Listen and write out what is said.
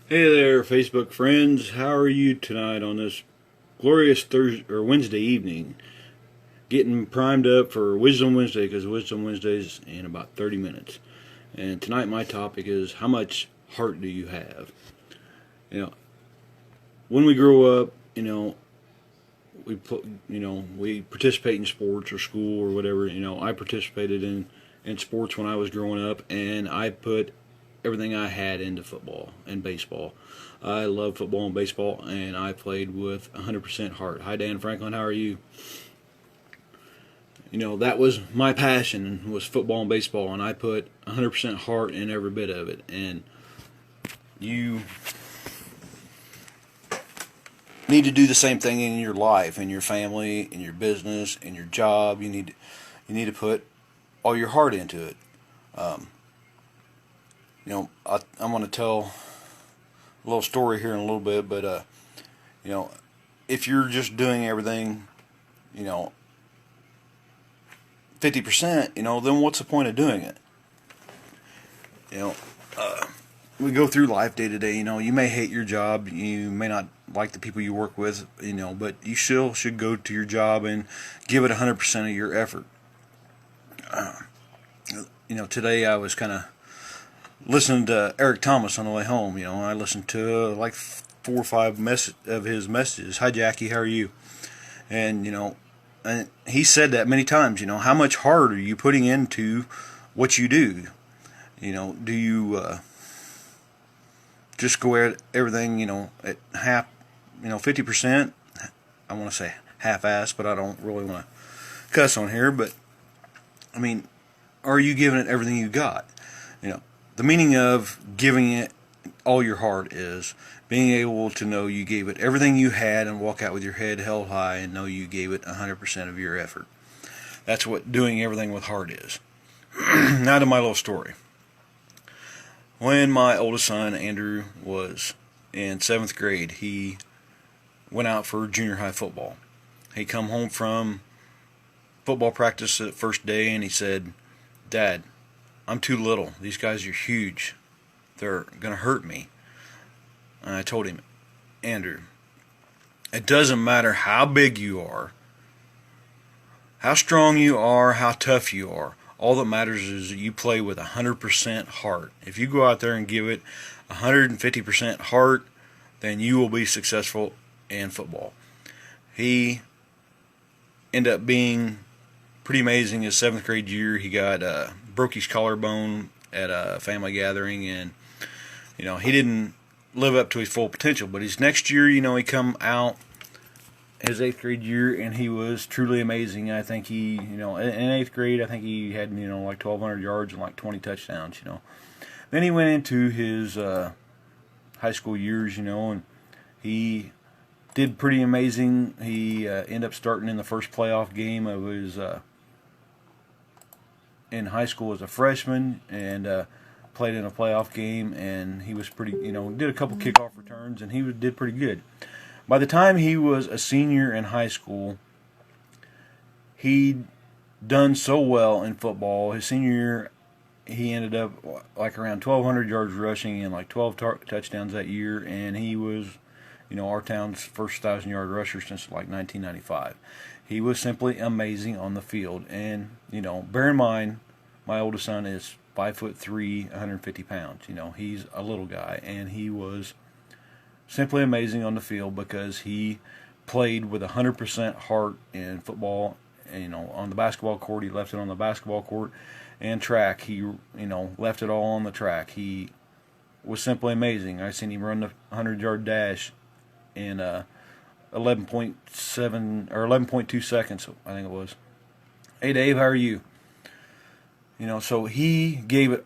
Hey there, Facebook friends. How are you tonight on this glorious Thursday or Wednesday evening? Getting primed up for Wisdom Wednesday because Wisdom Wednesday's in about 30 minutes. And tonight my topic is how much heart do you have? You know, when we grow up, we participate in sports or school or whatever. I participated in sports when I was growing up, and I put everything I had into football and baseball. I love football and baseball, and I played with 100% heart. Hi, Dan Franklin. How are you? That was my passion, was football and baseball, and I put 100% heart in every bit of it. And you need to do the same thing in your life, in your family, in your business, in your job. You need to put all your heart into it. Um, I'm going to tell a little story here in a little bit, but you know, if you're just doing everything, you know, 50%, then what's the point of doing it? You know, we go through life day to day. You may hate your job, you may not like the people you work with, but you still should go to your job and give it 100% of your effort. Today I was kind of listening to Eric Thomas on the way home. I listened to like 4 or 5 of his messages. Hi, Jackie, how are you? And and he said that many times. How much heart are you putting into what you do? Do you just go at everything, at half, 50%? I want to say half-ass, but I don't really want to cuss on here. But I mean, are you giving it everything you got? The meaning of giving it all your heart is being able to know you gave it everything you had and walk out with your head held high and know you gave it 100% of your effort. That's what doing everything with heart is. Now to my little story. When my oldest son, Andrew, was in 7th grade, he went out for junior high football. He come home from football practice the first day and he said, "Dad, I'm too little. These guys are huge. They're going to hurt me." And I told him, "Andrew, it doesn't matter how big you are, how strong you are, how tough you are. All that matters is that you play with 100% heart. If you go out there and give it 150% heart, then you will be successful in football." He ended up being pretty amazing. His 7th grade year, he got broke his collarbone at a family gathering, and he didn't live up to his full potential. But his next year, he come out his 8th grade year, and he was truly amazing. I think he, in 8th grade, I think he had like 1,200 yards and like 20 touchdowns. Then he went into his high school years, and he did pretty amazing. He ended up starting in the first playoff game of his in high school as a freshman, and played in a playoff game, and he was pretty, did a couple kickoff returns, and he did pretty good. By the time he was a senior in high school, he'd done so well in football. His senior year, he ended up like around 1,200 yards rushing and like 12 touchdowns that year, and he was, our town's first 1,000-yard rusher since like 1995. He was simply amazing on the field, and bear in mind, my oldest son is 5'3", 150 pounds. He's a little guy, and he was simply amazing on the field because he played with 100% heart in football. And, on the basketball court, he left it on the basketball court, and track, he left it all on the track. He was simply amazing. I seen him run the 100-yard dash in 11.7 or 11.2 seconds, I think it was. Hey Dave, how are you? So he gave it